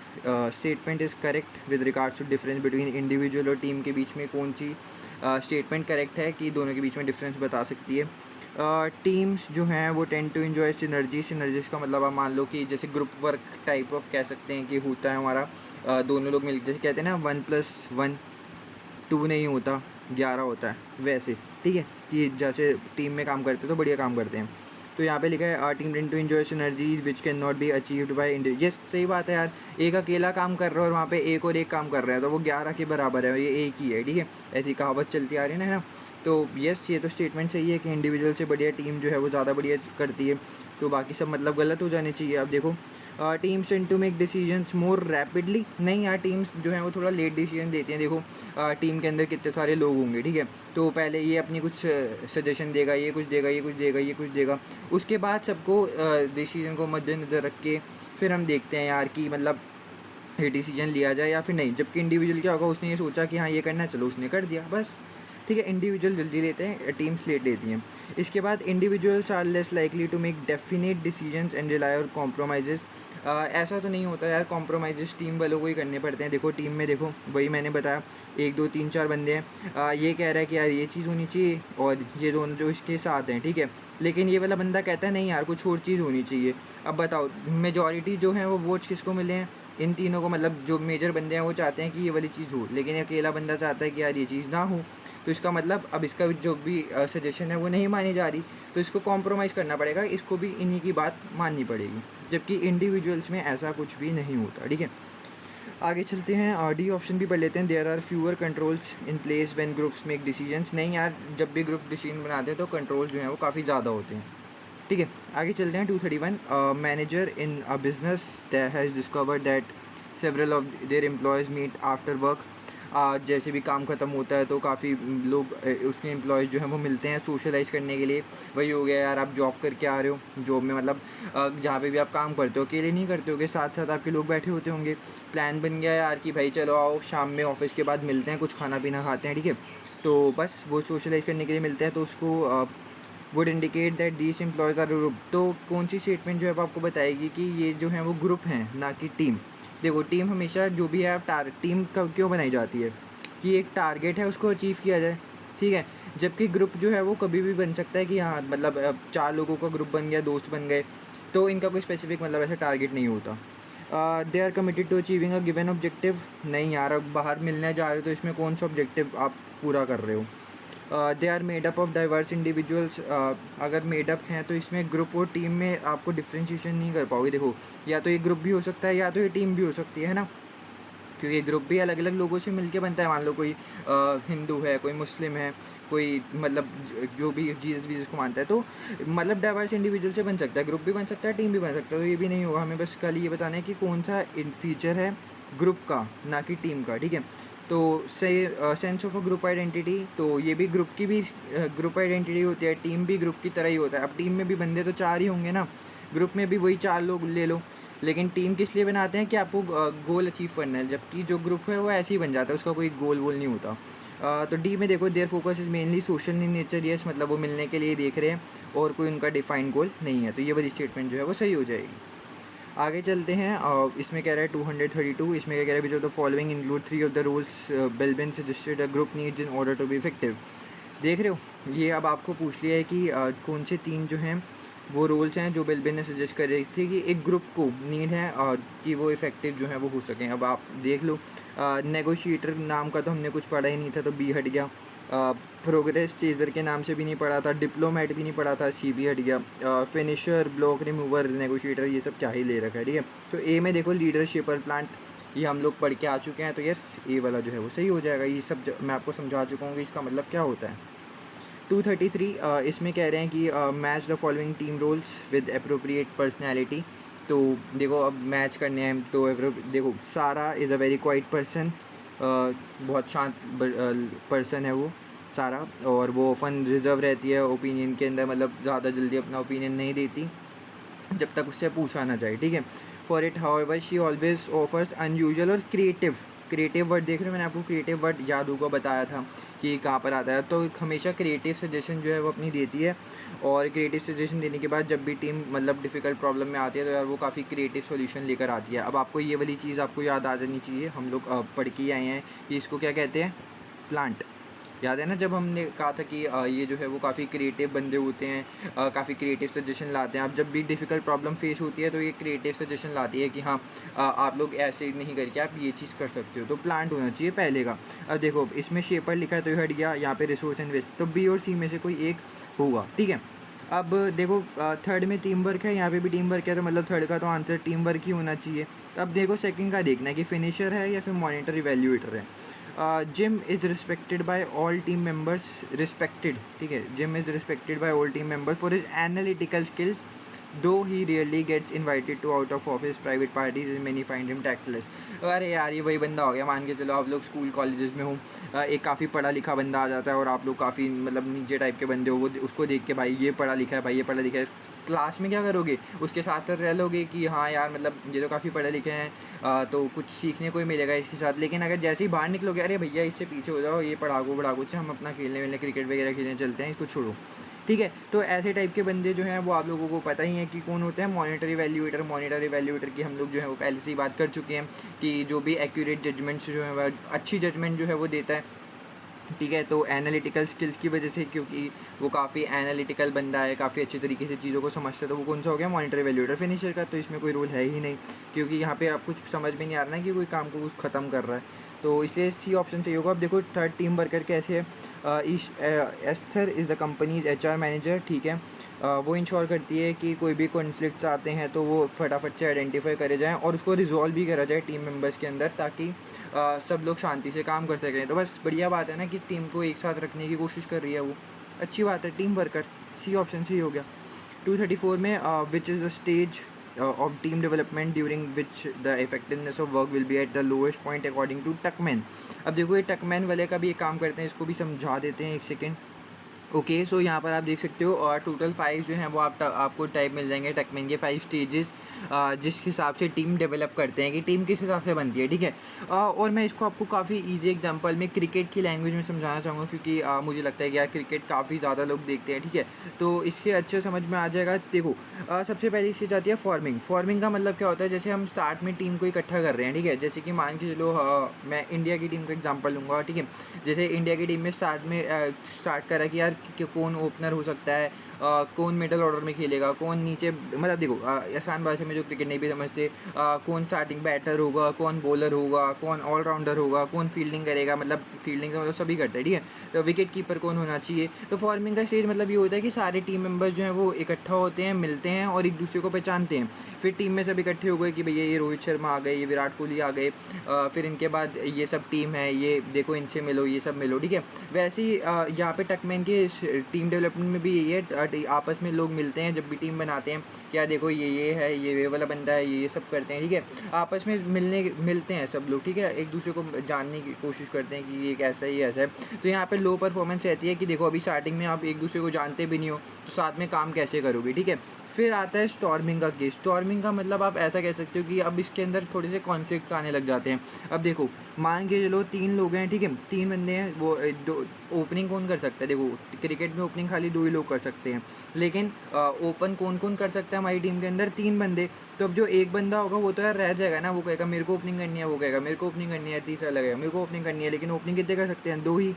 statement is correct with regards to difference between individual और टीम के बीच में कौन सी स्टेटमेंट करेक्ट है कि दोनों के बीच में डिफरेंस बता सकती है? टीम्स जो हैं वो tend to enjoy synergy. Synergies का मतलब आप मान लो कि जैसे ग्रुप वर्क टाइप ऑफ कह सकते हैं कि होता है हमारा, दोनों लोग मिलकर, जैसे कहते हैं ना 1+1 2 नहीं होता, 11 होता है, वैसे, ठीक है, कि जैसे टीम में काम करते हैं तो बढ़िया काम करते हैं। तो यहाँ पे लिखा है are team tend to enjoy synergies which can not be achieved by individual. Yes, सही बात है यार, एक अकेला काम कर रहा है और वहाँ पे एक और एक काम कर रहा है, तो वो 11 के बराबर है और ये एक ही है, ठीक है। ऐसी कहावत चलती आ रही है ना। तो यस, ये तो स्टेटमेंट सही है कि इंडिविजुअल से बढ़िया टीम जो है वो ज़्यादा बढ़िया करती है। तो बाकी सब मतलब गलत हो जाने चाहिए। अब देखो, teams tend to make decisions more rapidly. नहीं यार, टीम्स जो हैं वो थोड़ा लेट डिसीजन देती हैं। देखो, टीम के अंदर कितने सारे लोग होंगे, ठीक है, तो पहले ये अपनी कुछ सजेशन देगा, ये कुछ देगा, ये कुछ देगा, ये कुछ देगा, उसके बाद सबको डिसीजन को मद्देनज़र रख के फिर हम देखते हैं यार कि मतलब ये डिसीजन लिया जाए या फिर नहीं। जबकि इंडिविजुअल क्या होगा, उसने ये सोचा कि हाँ ये करना है, चलो उसने कर दिया, बस, ठीक है। इंडिविजुअल जल्दी लेते हैं, टीम्स लेट लेती हैं। इसके बाद individuals are less likely to make definite decisions and rely or compromise. ऐसा तो नहीं होता यार, कॉम्प्रोमाइज़ टीम वालों को ही करने पड़ते हैं। देखो टीम में, देखो वही मैंने बताया, 1 2 3 4 बंदे हैं, ये कह रहा है कि यार ये चीज़ होनी चाहिए और ये दोनों जो इसके साथ हैं, ठीक है, लेकिन ये वाला बंदा कहता है नहीं यार कुछ और चीज़ होनी चाहिए। अब बताओ, मेजॉरिटी जो है वो वोट्स किसको मिले हैं? इन तीनों को, मतलब जो मेजर बंदे हैं वो चाहते हैं कि ये वाली चीज़ हो, लेकिन अकेला बंदा चाहता है कि यार ये चीज़ ना हो। तो इसका मतलब अब इसका जो भी सजेशन है वो नहीं मानी जा रही, तो इसको कॉम्प्रोमाइज़ करना पड़ेगा, इसको भी इन्हीं की बात माननी पड़ेगी। जबकि इंडिविजुअल्स में ऐसा कुछ भी नहीं होता, ठीक है। आगे चलते हैं, डी ऑप्शन भी पढ़ लेते हैं। There are fewer controls in place when groups make decisions. नहीं यार, जब भी ग्रुप डिसीजन बनाते हैं तो कंट्रोल जो हैं वो काफ़ी ज़्यादा होते हैं, ठीक है। आगे चलते हैं 231। Manager in a business that has discovered that several of their employees meet after work. जैसे भी काम ख़त्म होता है तो काफ़ी लोग उसके एम्प्लॉयज़ जो हैं वो मिलते हैं सोशलाइज़ करने के लिए। वही हो गया यार, आप जॉब करके आ रहे हो, जॉब में मतलब जहाँ पे भी आप काम करते हो अकेले नहीं करते होगे, साथ साथ आपके लोग बैठे होते होंगे। प्लान बन गया यार कि भाई चलो आओ शाम में ऑफिस के बाद मिलते हैं, कुछ खाना पीना खाते हैं, ठीक है। तो बस वो सोशलाइज़ करने के लिए मिलते हैं, तो उसको would indicate that these employees are group. तो कौन सी स्टेटमेंट जो है वो आपको बताएगी कि ये जो है वो ग्रुप हैं, ना कि टीम। देखो, टीम हमेशा जो भी है टीम कब क्यों बनाई जाती है कि एक टारगेट है उसको अचीव किया जाए, ठीक है। जबकि ग्रुप जो है वो कभी भी बन सकता है कि हाँ मतलब 4 लोगों का ग्रुप बन गया, दोस्त बन गए, तो इनका कोई स्पेसिफिक मतलब ऐसा टारगेट नहीं होता। They are committed to achieving a given objective. नहीं यार, अब बाहर मिलने जा रहे हो तो इसमें कौन सा ऑब्जेक्टिव आप पूरा कर रहे हो? They are made up of diverse individuals. अगर मेड अप हैं तो इसमें ग्रुप और टीम में आपको डिफ्रेंशिएशन नहीं कर पाओगे। देखो, या तो ये ग्रुप भी हो सकता है या तो ये टीम भी हो सकती है ना, क्योंकि ग्रुप भी अलग अलग लोगों से मिलके बनता है। मान लो कोई हिंदू है, कोई मुस्लिम है, कोई मतलब जो भी जीसस वीसस को मानता है, तो मतलब डाइवर्स इंडिविजुअल से बन सकता है, ग्रुप भी बन सकता है, टीम भी बन सकता है। तो ये भी नहीं होगा, हमें बस कल ये बताना है कि कौन सा फीचर है ग्रुप का, ना कि टीम का, ठीक है। तो से sense of a group identity, तो ये भी ग्रुप की भी ग्रुप आइडेंटिटी होती है, टीम भी ग्रुप की तरह ही होता है। अब टीम में भी बंदे तो 4 ही होंगे ना, ग्रुप में भी वही 4 लोग ले लो, लेकिन टीम किस लिए बनाते हैं कि आपको गोल अचीव करना है, जबकि जो ग्रुप है वो ऐसे ही बन जाता है, उसका कोई गोल वोल नहीं होता। तो डी में देखो, their focus is mainly social in nature. Yes, मतलब वो मिलने के लिए देख रहे हैं और कोई उनका डिफाइंड गोल नहीं है, तो ये वाली स्टेटमेंट जो है वो सही हो जाएगी। आगे चलते हैं, इसमें कह रहा है 232, इसमें क्या कह रहा है, which of the following include 3 of the rules Belbin suggested a group needs in order to be effective. देख रहे हो, ये अब आपको पूछ लिया है कि कौन से 3 जो हैं वो रोल्स हैं जो बिल्बिन ने सजेस्ट कर रही थी कि एक ग्रुप को नीड है कि वो इफ़ेक्टिव जो है वो हो सकें। अब आप देख लो, नेगोशिएटर नाम का तो हमने कुछ पढ़ा ही नहीं था, तो बी हट गया। प्रोग्रेस चेज़र के नाम से भी नहीं पढ़ा था, डिप्लोमेट भी नहीं पढ़ा था, सी भी हट गया। फिनिशर, ब्लॉक रिमूवर, नेगोशिएटर, ये सब क्या ही ले रखा है, ठीक है। तो ए में देखो लीडरशिप और प्लांट, ये हम लोग पढ़ के आ चुके हैं, तो यस ए वाला जो है वो सही हो जाएगा। ये सब मैं आपको समझा चुका हूँ कि इसका मतलब क्या होता है। 233 इसमें कह रहे हैं कि match the following team roles with appropriate personality. तो देखो अब मैच करने हैं, तो देखो Sara is a very quite person, बहुत शांत पर्सन है वो सारा, और वो ओपन रिजर्व रहती है ओपिनियन के अंदर, मतलब ज़्यादा जल्दी अपना ओपिनियन नहीं देती जब तक उससे पूछा ना जाए, ठीक है। For it however she always offers unusual और क्रिएटिव, क्रिएटिव वर्ड देख रहे हो, मैंने आपको क्रिएटिव वर्ड याद होगा बताया था कि कहाँ पर आता है। तो हमेशा क्रिएटिव सजेशन जो है वो अपनी देती है, और क्रिएटिव सजेशन देने के बाद जब भी टीम मतलब डिफ़िकल्ट प्रॉब्लम में आती है तो यार वो काफ़ी क्रिएटिव सॉल्यूशन लेकर आती है। अब आपको ये वाली चीज़ आपको याद आ जानी चाहिए, हम लोग पढ़ के आए हैं कि इसको क्या कहते हैं, प्लांट। याद है ना जब हमने कहा था कि ये जो है वो काफ़ी क्रिएटिव बंदे होते हैं, काफ़ी क्रिएटिव सजेशन लाते हैं। अब जब भी डिफ़िकल्ट प्रॉब्लम फेस होती है तो ये क्रिएटिव सजेशन लाती है कि हाँ, आप लोग ऐसे नहीं करके आप ये चीज़ कर सकते हो। तो प्लांट होना चाहिए पहले का। अब देखो इसमें शेपर लिखा है तो ये हट गया, यहाँ पे रिसोर्स एंड वेस्ट, तो बी और सी में से कोई एक होगा, ठीक है। अब देखो थर्ड में टीम वर्क है, यहाँ पे भी टीम वर्क है, तो मतलब थर्ड का तो आंसर टीम वर्क ही होना चाहिए। अब देखो सेकंड का देखना है कि फिनिशर है या फिर मॉनिटर इवैल्यूएटर है। Jim is respected by all team members, respected, ठीक है। Jim is respected by all team members for his analytical skills, though he rarely gets invited to out of office private parties, many find him tactless. अरे यार ये वही बंदा हो गया, मान के चलो आप लोग स्कूल कॉलेजेस में हो, एक काफ़ी पढ़ा लिखा बंदा आ जाता है और आप लोग काफ़ी मतलब नीचे टाइप के बंदे हो, वो उसको देख के भाई ये पढ़ा लिखा है, भाई ये पढ़ा लिखा है, क्लास में क्या करोगे, उसके साथ तो रह लोगे कि हाँ यार मतलब ये तो काफ़ी पढ़े लिखे हैं, तो कुछ सीखने को ही मिलेगा इसके साथ। लेकिन अगर जैसे ही बाहर निकलोगे, अरे भैया इससे पीछे हो जाओ, ये पढ़ाकू बढ़ाकू से हम अपना खेलने वेलने क्रिकेट वगैरह खेलने चलते हैं, इसको छोड़ो, ठीक है। तो ऐसे टाइप के बंदे जो हैं वो आप लोगों को पता ही है कि कौन होते हैं, मॉनिटरी वैल्यूएटर। मॉनिटरी वैल्यूएटर की हम लोग जो है वो पहले से ही बात कर चुके हैं कि जो भी एक्यूरेट जजमेंट्स जो है वह अच्छी जजमेंट जो है वो देता है, ठीक है। तो एनालिटिकल स्किल्स की वजह से, क्योंकि वो काफ़ी एनालिटिकल बंदा है, काफ़ी अच्छे तरीके से चीज़ों को समझता है, तो वो कौन सा हो गया, मॉनिटरी वैल्यूएटर। फिनिशर का तो इसमें कोई रोल है ही नहीं, क्योंकि यहाँ पे आप कुछ समझ में नहीं आ रहा है कि कोई काम को कुछ ख़त्म कर रहा है, तो इसलिए सी ऑप्शन सही होगा। अब देखो थर्ड टीम वर्कर कैसे है, Esther is the companies HR manager, ठीक है। वो इंश्योर करती है कि कोई भी कॉन्फ्लिक्ट्स आते हैं तो वो फटाफट से आइडेंटिफाई करे जाएँ और उसको रिजॉल्व भी करा जाए टीम मेंबर्स के अंदर, ताकि सब लोग शांति से काम कर सकें। तो बस बढ़िया बात है ना कि टीम को एक साथ रखने की कोशिश कर रही है वो, अच्छी बात है, टीम वर्कर, सी ऑप्शन सही हो गया। 234 में which is the stage of team development during which the effectiveness of work will be at the lowest point according to टकमैन। अब देखो ये टकमैन वाले का भी एक काम करते हैं, इसको भी समझा देते हैं एक सेकेंड। ओके, सो यहाँ पर आप देख सकते हो और टोटल 5 जो हैं वो आपको टाइप मिल जाएंगे टकमैन के, 5 स्टेजेस, जिस हिसाब से टीम डेवलप करते हैं कि टीम किस हिसाब से बनती है, ठीक है। और मैं इसको आपको काफ़ी इजी एग्जांपल में क्रिकेट की लैंग्वेज में समझाना चाहूँगा, क्योंकि मुझे लगता है कि यार क्रिकेट काफ़ी ज़्यादा लोग देखते हैं, ठीक है। तो इसके अच्छे समझ में आ जाएगा। देखो सबसे पहली चीज़ आती है फॉर्मिंग। फॉर्मिंग का मतलब क्या होता है, जैसे हम स्टार्ट में टीम को इकट्ठा कर रहे हैं, ठीक है। जैसे कि मान के चलो मैं इंडिया की टीम का एग्जाम्पल लूँगा, ठीक है। जैसे इंडिया की टीम में स्टार्ट करा कि यार कौन ओपनर हो सकता है, कौन मिडल ऑर्डर में खेलेगा, कौन नीचे, मतलब देखो आसान भाषा में जो क्रिकेट नहीं भी समझते, कौन स्टार्टिंग बैटर होगा, कौन बॉलर होगा, कौन ऑलराउंडर होगा, कौन फील्डिंग करेगा, मतलब फील्डिंग का मतलब सभी करते हैं, ठीक है। तो विकेट कीपर कौन होना चाहिए। तो फॉर्मिंग का स्टेज मतलब ये होता है कि सारे टीम मेंबर्स जो हैं वो इकट्ठा होते हैं, मिलते हैं और एक दूसरे को पहचानते हैं। फिर टीम में सब इकट्ठे हो गए कि भैया ये रोहित शर्मा आ गए, ये विराट कोहली आ गए, फिर इनके बाद ये सब टीम है, ये देखो इनसे मिलो, ये सब मिलो, ठीक है। वैसे ही यहाँ पे टकमैन के टीम डेवलपमेंट में भी यही है, आपस में लोग मिलते हैं जब भी टीम बनाते हैं, क्या देखो ये है, ये वाला बंदा है, ये सब करते हैं, ठीक है। आपस में मिलते हैं सब लोग, ठीक है, एक दूसरे को जानने की कोशिश करते हैं कि ये कैसा है, ये ऐसा है। तो यहाँ पे लो परफॉर्मेंस रहती है कि देखो अभी स्टार्टिंग में आप एक दूसरे को जानते भी नहीं हो, तो साथ में काम कैसे करोगे, ठीक है। फिर आता है स्टॉर्मिंग का केस। स्टॉर्मिंग का मतलब आप ऐसा कह सकते हो कि अब इसके अंदर थोड़े से कॉन्फ्लिक्ट्स आने लग जाते हैं। अब देखो मान के चलो 3 लोग हैं, ठीक है, 3 बंदे हैं, वो दो ओपनिंग कौन कर सकता है, देखो क्रिकेट में ओपनिंग खाली 2 ही लोग कर सकते हैं, लेकिन ओपन कौन कौन कर सकता है हमारी टीम के अंदर, 3 बंदे। तो अब जो एक बंदा होगा वो तो यार रह जाएगा ना, वो कहेगा मेरे को ओपनिंग करनी है, वो कहेगा मेरे को ओपनिंग करनी है, तीसरा लगेगा मेरे को ओपनिंग करनी है, लेकिन ओपनिंग कितने कर सकते हैं, 2 ही।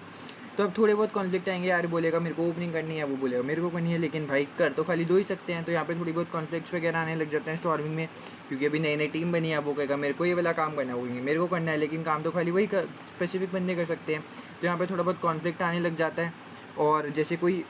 तो अब थोड़े बहुत कॉन्फ्लिक्ट आएंगे, यार बोलेगा मेरे को ओपनिंग करनी है, वो बोलेगा मेरे को करनी है, लेकिन भाई कर तो खाली दो ही सकते हैं। तो यहाँ पे थोड़ी बहुत कॉन्फ्लिक्ट्स वगैरह आने लग जाते हैं स्टॉर्मिंग में, क्योंकि अभी नई नई टीम बनी है। वो कहेगा मेरे को ये वाला काम करना है, वो कहेंगे मेरे को करना है, लेकिन काम तो खाली वही स्पेसिफिक बंदे कर सकते हैं। तो यहाँ पे थोड़ा बहुत कॉन्फ्लिक्ट आने लग जाता है। और जैसे कोई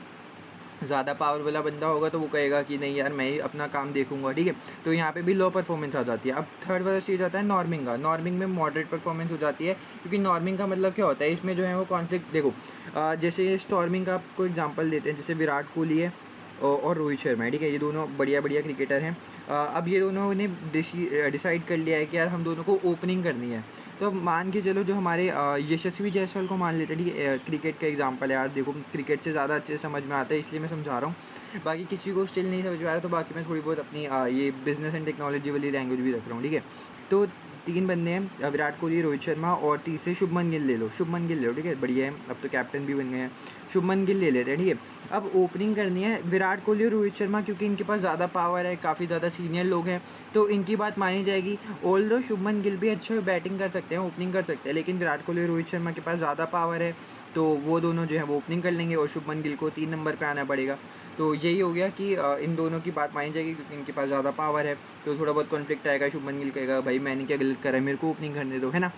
ज़्यादा पावर वाला बंदा होगा तो वो कहेगा कि नहीं यार मैं ही अपना काम देखूंगा, ठीक है। तो यहाँ पे भी लो परफॉर्मेंस आ जाती है। अब थर्ड वाला स्टेज आता है नॉर्मिंग का। नॉर्मिंग में मॉडरेट परफॉर्मेंस हो जाती है, क्योंकि नॉर्मिंग का मतलब क्या होता है, इसमें जो है वो कॉन्फ्लिक्ट देखो, जैसे स्टॉर्मिंग का आपको एग्जांपल देते हैं, जैसे विराट कोहली है और रोहित शर्मा है, ठीक है। ये दोनों बढ़िया बढ़िया क्रिकेटर हैं। अब ये दोनों ने डिसाइड कर लिया है कि यार हम दोनों को ओपनिंग करनी है। तो अब मान के चलो जो हमारे यशस्वी जायसवाल को मान लेते हैं, ठीक है। क्रिकेट का एग्जांपल है यार, देखो क्रिकेट से ज़्यादा अच्छे से समझ में आता है इसलिए मैं समझा रहा हूँ, बाकी किसी को स्टिल नहीं समझ में आ रहा तो बाकी मैं थोड़ी बहुत अपनी ये बिजनेस एंड टेक्नोलॉजी वाली लैंग्वेज भी रख रहा हूँ, ठीक है। तो तीन बंदे हैं, विराट कोहली, रोहित शर्मा और तीसरे शुभमन गिल ले लो। शुभमन गिल ले लो, ठीक है, बढ़िया है, अब तो कैप्टन भी बन गए हैं। शुभमन गिल ले लेते हैं, ठीक है। अब ओपनिंग करनी है विराट कोहली और रोहित शर्मा, क्योंकि इनके पास ज़्यादा पावर है, काफ़ी ज़्यादा सीनियर लोग हैं, तो इनकी बात मानी जाएगी। ऑल्दो शुभमन गिल भी अच्छा बैटिंग कर सकते हैं, ओपनिंग कर सकते हैं, लेकिन विराट कोहली और रोहित शर्मा के पास ज़्यादा पावर है, तो वो दोनों जो है वो ओपनिंग कर लेंगे और शुभमन गिल को 3 नंबर पे आना पड़ेगा। तो यही हो गया कि इन दोनों की बात मानी जाएगी, क्योंकि इनके पास ज़्यादा पावर है। तो थोड़ा बहुत कॉन्फ्लिक्ट आएगा, शुभमन गिल कहेगा भाई मैंने क्या गलत करा है, मेरे को ओपनिंग करने दो, है ना।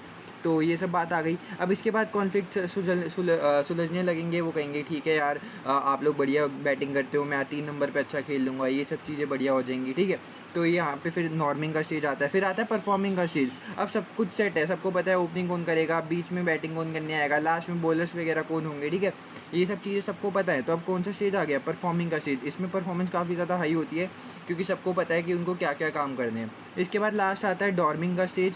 तो ये सब बात आ गई। अब इसके बाद कॉन्फ्लिक्ट सुलझने लगेंगे। वो कहेंगे ठीक है यार, आप लोग बढ़िया बैटिंग करते हो, मैं 3 नंबर पे अच्छा खेल लूँगा, ये सब चीज़ें बढ़िया हो जाएंगी, ठीक है। तो यहाँ पे फिर नॉर्मिंग का स्टेज आता है, फिर आता है परफॉर्मिंग का स्टेज। अब सब कुछ सेट है, सबको पता है ओपनिंग कौन करेगा, बीच में बैटिंग कौन करने आएगा, लास्ट में बॉलर्स वगैरह कौन होंगे, ठीक है। ये सब चीज़ें सबको पता है। तो अब कौन सा स्टेज आ गया, परफॉर्मिंग का स्टेज। इसमें परफॉर्मेंस काफ़ी ज़्यादा हाई होती है, क्योंकि सबको पता है कि उनको क्या क्या काम करने हैं। इसके बाद लास्ट आता है डॉर्मिंग का स्टेज।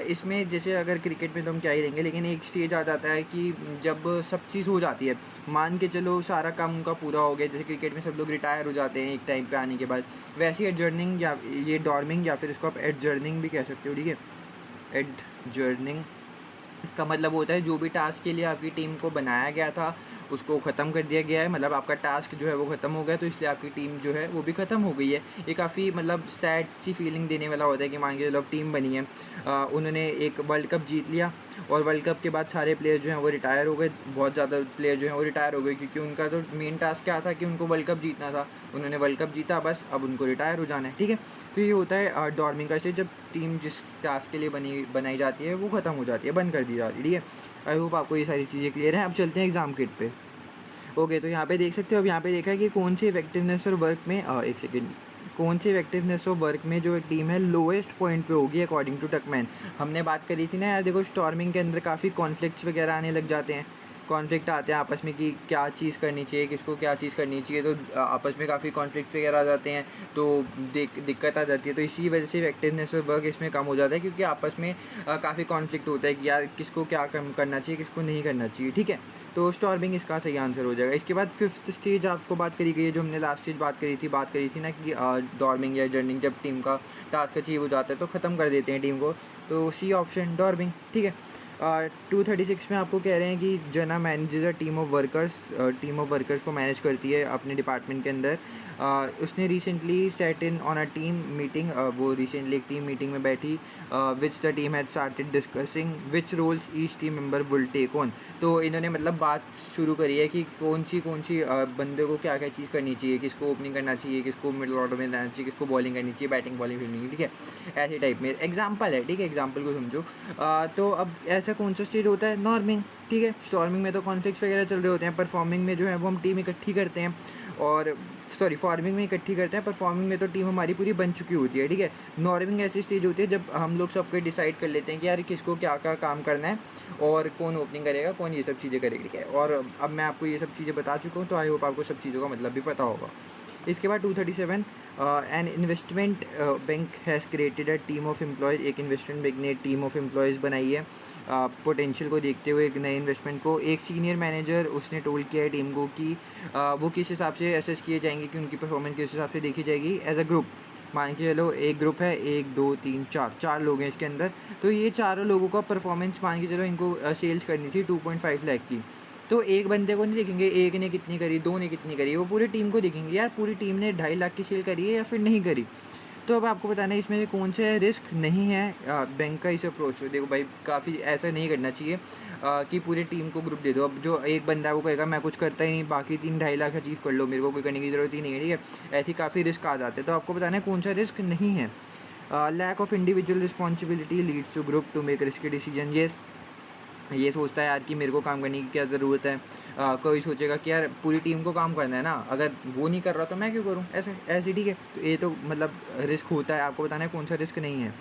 इसमें जैसे अगर क्रिकेट में तो हम क्या ही लेंगे, लेकिन एक स्टेज आ जाता है कि जब सब चीज़ हो जाती है, मान के चलो सारा काम उनका पूरा हो गया, जैसे क्रिकेट में सब लोग रिटायर हो जाते हैं एक टाइम पे आने के बाद, वैसे ही एडजर्निंग या ये डॉर्मिंग या फिर इसको आप एडजर्निंग भी कह सकते हो, ठीक है। एडजर्निंग इसका मतलब होता है जो भी टास्क के लिए आपकी टीम को बनाया गया था उसको ख़त्म कर दिया गया है, मतलब आपका टास्क जो है वो ख़त्म हो गया, तो इसलिए आपकी टीम जो है वो भी ख़त्म हो गई है। ये काफ़ी मतलब सैड सी फीलिंग देने वाला होता है कि मान के चलो टीम बनी है, उन्होंने एक वर्ल्ड कप जीत लिया और वर्ल्ड कप के बाद सारे प्लेयर जो हैं वो रिटायर हो गए, बहुत ज़्यादा प्लेयर जो हैं वो रिटायर हो गए, क्योंकि उनका तो मेन टास्क क्या था कि उनको वर्ल्ड कप जीतना था। उन्होंने वर्ल्ड कप जीता, बस अब उनको रिटायर हो जाना है, ठीक है। तो ये होता है डॉर्मिंग का स्टेज, जब टीम जिस टास्क के लिए बनाई जाती है वो ख़त्म हो जाती है, बंद कर दी जाती है, ठीक है। आई होप आपको ये सारी चीज़ें क्लियर हैं। अब चलते हैं एग्ज़ाम किट पे। ओके, तो यहाँ पे देख सकते हो, अब यहाँ पे देखा है कि कौन सी इफेक्टिवनेस और वर्क में एक सेकेंड, कौन सी इफेक्टिवनेस और वर्क में जो एक टीम है लोएस्ट पॉइंट पे होगी अकॉर्डिंग टू टकमैन। हमने बात करी थी ना यार, देखो स्टॉर्मिंग के अंदर काफ़ी कॉन्फ्लिक्ट्स वगैरह आने लग जाते हैं, कॉन्फ्लिक्ट आते हैं आपस में कि क्या चीज़ करनी चाहिए, किसको क्या चीज़ करनी चाहिए, तो आपस में काफ़ी कॉन्फ्लिक्ट्स वगैरह आ जाते हैं, तो दिक्कत आ जाती है। तो इसी वजह से इफेक्टिवनेस और वर्क इसमें कम हो जाता है, क्योंकि आपस में काफ़ी कॉन्फ्लिक्ट होता है कि यार किसको क्या करना चाहिए, किसको नहीं करना चाहिए, ठीक है। तो स्टॉर्मिंग इसका सही आंसर हो जाएगा। इसके बाद फिफ्थ स्टेज आपको बात करी गई है, जो हमने लास्ट स्टेज बात करी थी ना कि डॉर्मिंग या जर्निंग, जब टीम का टास्क अचीव हो जाता है तो ख़त्म कर देते हैं टीम को, तो सी ऑप्शन डॉर्मिंग, ठीक है। 236 में आपको कह रहे हैं कि Jana manages a team of workers को मैनेज करती है अपने डिपार्टमेंट के अंदर। उसने recently sat in on a team meeting, वो रिसेंटली एक टीम मीटिंग में बैठी, which the team had started discussing which roles each team member will take on. तो इन्होंने मतलब बात शुरू करी है कि कौन सी बंदे को क्या क्या चीज़ करनी चाहिए, किसको ओपनिंग करना चाहिए, किसको मिडल ऑर्डर में रहना चाहिए, किसको बॉलिंग करनी चाहिए, बैटिंग बॉलिंग फील्डिंग, ठीक है। ऐसे टाइप में एग्जाम्पल है, ठीक है, एग्जाम्पल को समझो। तो अब ऐसा कौन सा स्टेज होता है, नॉर्मिंग, ठीक है। स्टॉर्मिंग में तो कॉन्फ्लिक्ट्स वगैरह चल रहे होते हैं, परफॉर्मिंग में जो है वो हम टीम इकट्ठी करते हैं, और फॉर्मिंग में इकट्ठी करते हैं, परफॉर्मिंग में तो टीम हमारी पूरी बन चुकी होती है, ठीक है। नॉर्मिंग ऐसी स्टेज होती है जब हम लोग सबके डिसाइड कर लेते हैं कि यार किसको क्या क्या काम करना है और कौन ओपनिंग करेगा, कौन ये सब चीज़ें करेगा, ठीक है। और अब मैं आपको ये सब चीज़ें बता चुका हूँ, तो आई होप आपको सब चीज़ों का मतलब भी पता होगा। इसके बाद 237, an investment bank has created a team of employees. एक इन्वेस्टमेंट बैंक ने टीम ऑफ एम्प्लॉयज़ बनाई है, पोटेंशियल को देखते हुए एक नए इन्वेस्टमेंट को। एक सीनियर मैनेजर उसने टोल किया है टीम को कि वो किस हिसाब से असेस किए जाएंगे, कि उनकी परफॉर्मेंस किस हिसाब से देखी जाएगी एज अ ग्रुप। मान के चलो एक ग्रुप है, 1 2 3 4 लोग हैं इसके अंदर, तो ये चारों लोगों का परफॉर्मेंस मान के चलो इनको सेल्स करनी थी 2.5 लाख की। तो एक बंदे को नहीं देखेंगे एक ने कितनी करी, 2 ने कितनी करी, वो पूरी टीम को देखेंगे, यार पूरी टीम ने 2.5 लाख की सेल करी है या फिर नहीं करी। तो अब आपको बताना है इसमें से कौन से रिस्क नहीं है बैंक का इस अप्रोच। देखो भाई, काफ़ी ऐसा नहीं करना चाहिए कि पूरी टीम को ग्रुप दे दो। अब जो एक बंदा है वो कहेगा मैं कुछ करता ही नहीं, बाकी 3-2.5 लाख अचीव कर लो, मेरे को कोई करने की ज़रूरत ही नहीं है, ठीक है। ऐसी काफ़ी रिस्क आ जाते हैं, तो आपको बताना है कौन सा रिस्क नहीं है। Lack of individual responsibility leads to group to make risky decision. ये सोचता है यार कि मेरे को काम करने की क्या ज़रूरत है। कोई सोचेगा कि यार पूरी टीम को काम करना है ना, अगर वो नहीं कर रहा तो मैं क्यों करूँ, ऐसे ठीक है। तो ये तो मतलब रिस्क होता है, आपको बताना है कौन सा रिस्क नहीं है।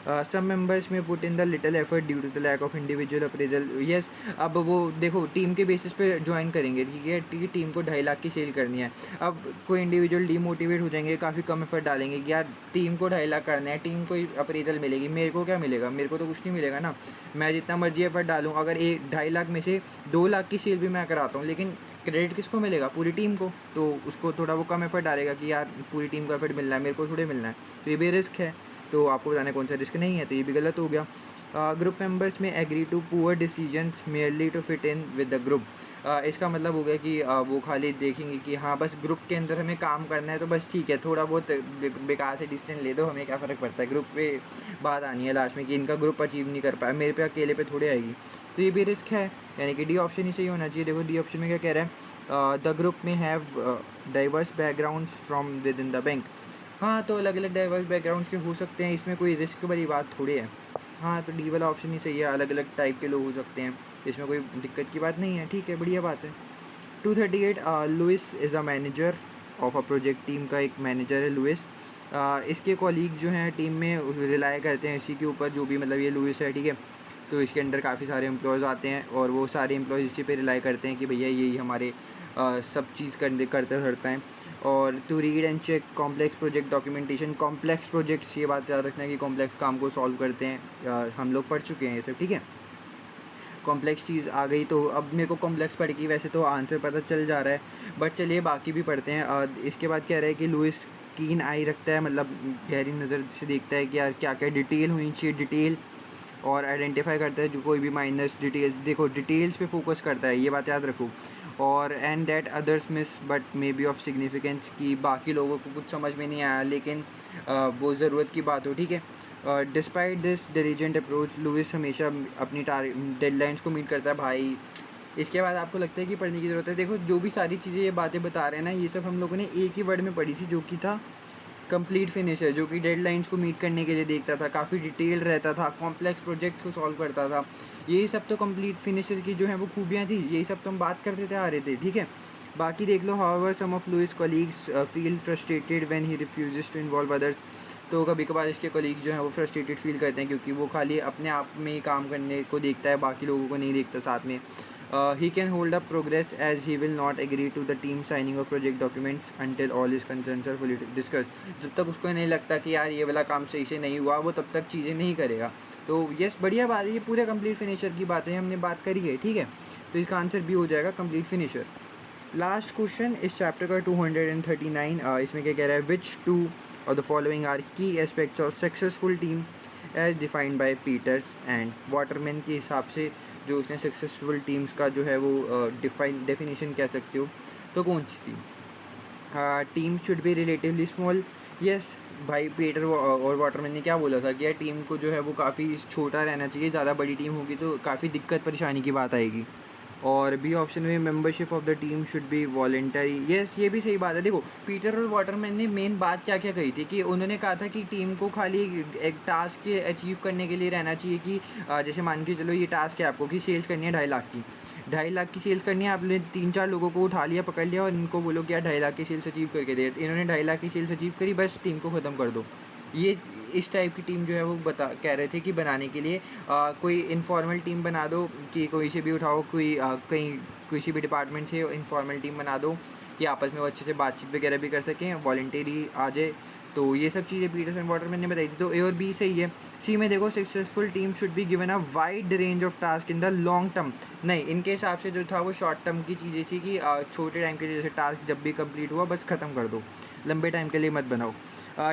Some members may put in the little effort due to the lack of individual appraisal. Yes, अब वो देखो टीम के बेसिस पे ज्वाइन करेंगे, ठीक है, टीम को 2.5 लाख की सेल करनी है। अब कोई इंडिविजुअल डीमोटिवेट हो जाएंगे, काफ़ी कम एफर्ट डालेंगे कि यार टीम को 2.5 लाख करना है, टीम को ही अप्रेजल मिलेगी, मेरे को क्या मिलेगा, मेरे को तो कुछ नहीं मिलेगा ना। मैं जितना मर्जी एफर्ट डालूँ, अगर 2.5 लाख में से 2 लाख की सेल भी मैं कराता हूँ, लेकिन क्रेडिट किसको मिलेगा, पूरी टीम को। तो उसको थोड़ा वो कम एफर्ट डालेगा कि यार पूरी टीम को एफर्ट मिलना है, मेरे को थोड़े मिलना है। तो ये भी रिस्क है। तो आपको बताना कौन सा रिस्क नहीं है, तो ये भी गलत हो गया। Group members may agree to poor decisions merely to fit in with the group. इसका मतलब हो गया कि वो खाली देखेंगे कि हाँ बस ग्रुप के अंदर हमें काम करना है, तो बस ठीक है, थोड़ा बहुत बेकार से डिसीजन ले दो, हमें क्या फ़र्क पड़ता है। ग्रुप पे बात आनी है लास्ट में कि इनका ग्रुप अचीव नहीं कर पाया, मेरे पे अकेले पे थोड़े आएगी। तो ये भी रिस्क है, यानी कि डी ऑप्शन ही सही होना चाहिए। देखो डी ऑप्शन में क्या कह रहा है, द ग्रुप में have diverse backgrounds from with in the bank. हाँ, तो अलग अलग डाइवर्स बैकग्राउंड्स के हो सकते हैं, इसमें कोई रिस्क वाली बात थोड़ी है। हाँ, तो डी वाला ऑप्शन ही सही है, अलग अलग टाइप के लोग हो सकते हैं, इसमें कोई दिक्कत की बात नहीं है, ठीक है, बढ़िया बात है। 238 Louis is a manager of a project. Team का एक मैनेजर है लुइस। इसके कॉलीग जो हैं टीम में रिलाई करते हैं इसी के ऊपर, जो भी मतलब ये लुइस है, ठीक है। तो इसके अंदर काफ़ी सारे एम्प्लॉयज़ आते हैं और वो सारे एम्प्लॉयज़ इसी पे रिलाई करते हैं कि भैया यही हमारे सब चीज़ करते धरता है। और to read and check complex project documentation. Complex projects, ये बात याद रखना है कि कॉम्प्लेक्स काम को सॉल्व करते हैं, हम लोग पढ़ चुके हैं ये सब, ठीक है। कॉम्प्लेक्स चीज़ आ गई, तो अब मेरे को कॉम्प्लेक्स पढ़ के वैसे तो आंसर पता चल जा रहा है, बट चलिए बाकी भी पढ़ते हैं। इसके बाद कह रहा है कि लुइस कीन आई रखता है, मतलब गहरी नज़र से देखता है कि यार क्या क्या डिटेल होनी चाहिए, डिटेल, और आइडेंटिफाई करता है जो कोई भी माइनस डिटेल्स, देखो डिटेल्स पे फोकस करता है, ये बात याद रखो। और and that others miss but may be of significance, की बाकी लोगों को कुछ समझ में नहीं आया लेकिन वो ज़रूरत की बात हो, ठीक है। Despite this diligent approach, Louis हमेशा अपनी डेडलाइंस को मीट करता है भाई। इसके बाद आपको लगता है कि पढ़ने की ज़रूरत है। देखो जो भी सारी चीज़ें ये बातें बता रहे हैं ना, ये सब हम लोगों ने एक ही वर्ड में पढ़ी थी, जो कि था कंप्लीट फिनिशर, जो कि डेडलाइंस को मीट करने के लिए देखता था, काफ़ी डिटेल रहता था, कॉम्प्लेक्स प्रोजेक्ट्स को सॉल्व करता था। यही सब तो कंप्लीट फिनिशर की जो है वो खूबियाँ थी, यही सब तो हम बात करते थे आ रहे थे, ठीक है। बाकी देख लो, however some of Louis colleagues feel frustrated when he refuses to involve others. तो कभी कभार इसके कॉलीग जो हैं वो फ्रस्ट्रेटेड फील करते हैं, क्योंकि वो खाली अपने आप में ही काम करने को देखता है, बाकी लोगों को नहीं देखता साथ में। He can hold up progress as he will not agree to the team signing of project documents until all his concerns are fully discussed. जब तक उसको नहीं लगता कि यार ये वाला काम सही से नहीं हुआ, वो तब तक चीज़ें नहीं करेगा। तो यस, बढ़िया बात है, ये पूरे कंप्लीट फिनिशर की बातें हमने बात करी है, ठीक है। तो इसका आंसर भी हो जाएगा कंप्लीट फिनिशर। लास्ट क्वेश्चन इस चैप्टर का 239, इसमें क्या कह रहा है, which two of the following are key aspects of successful team as defined by Peters and Waterman. के हिसाब से जो उसने सक्सेसफुल टीम्स का जो है वो डेफिनेशन कह सकते हो, तो कौन सी थी। Team should be relatively small. Yes भाई, पीटर और वाटरमैन ने क्या बोला था कि यार टीम को जो है वो काफ़ी छोटा रहना चाहिए, ज़्यादा बड़ी टीम होगी तो काफ़ी दिक्कत परेशानी की बात आएगी। और बी ऑप्शन में membership of the team should be voluntary. Yes, ये भी सही बात है। देखो पीटर और वाटरमैन ने मेन बात क्या क्या कही थी, कि उन्होंने कहा था कि टीम को खाली एक टास्क के अचीव करने के लिए रहना चाहिए, कि जैसे मान के चलो ये टास्क है आपको कि सेल्स करनी है 2.5 लाख की, 2.5 लाख की सेल्स करनी है, आपने 3-4 लोगों को उठा लिया, पकड़ लिया और इनको बोलो कि यार 2.5 लाख की सेल्स अचीव करके दे। इन्होंने 2.5 लाख की सेल्स अचीव करी, बस टीम को ख़त्म कर दो। ये इस टाइप की टीम जो है वो कह रहे थे कि बनाने के लिए कोई इनफॉर्मल टीम बना दो, कि कोई से भी उठाओ, कोई कहीं किसी भी डिपार्टमेंट से इनफॉर्मल टीम बना दो कि आपस में वो अच्छे से बातचीत वगैरह भी कर सकें, वॉलंटरी आ जाए। तो ये सब चीज़ें पीटरसन वाटरमैन ने बताई थी, तो ए और बी सही है। सी में देखो successful team should be given a wide range of task in the long term. नहीं, इनके हिसाब से जो था वो शॉर्ट टर्म की चीज़ें थी कि छोटे टाइम के लिए जैसे टास्क जब भी कंप्लीट हुआ बस ख़त्म कर दो, लंबे टाइम के लिए मत बनाओ।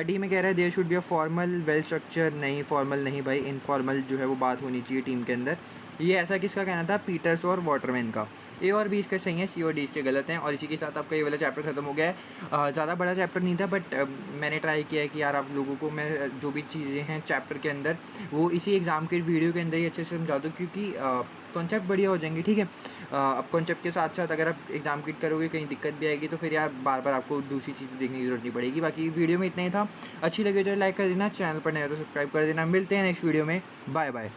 डी में कह रहा है there should be a formal well structure. नहीं, फॉर्मल नहीं भाई, इनफॉर्मल जो है वो बात होनी चाहिए टीम के अंदर। ये ऐसा किसका कहना था? पीटर्स और वाटरमैन का। ए और बी इसका सही है, सी और डी इसके गलत हैं। और इसी के साथ आपका ये वाला चैप्टर खत्म हो गया है। ज़्यादा बड़ा चैप्टर नहीं था, बट मैंने ट्राई किया है कि यार आप लोगों को मैं जो भी चीज़ें हैं चैप्टर के अंदर वो इसी एग्ज़ाम के वीडियो के अंदर ही अच्छे से समझा दूँ, क्योंकि कॉन्सेप्ट बढ़िया हो जाएंगे। ठीक है, अब कॉन्सेप्ट के साथ साथ अगर आप एग्ज़ाम किट करोगे कहीं दिक्कत भी आएगी तो फिर यार बार बार आपको दूसरी चीज़ें देखने की ज़रूरत नहीं पड़ेगी। बाकी वीडियो में इतना ही था। अच्छी लगे तो लाइक कर देना, चैनल पर नए हो तो सब्सक्राइब कर देना। मिलते हैं नेक्स्ट वीडियो में। Bye bye.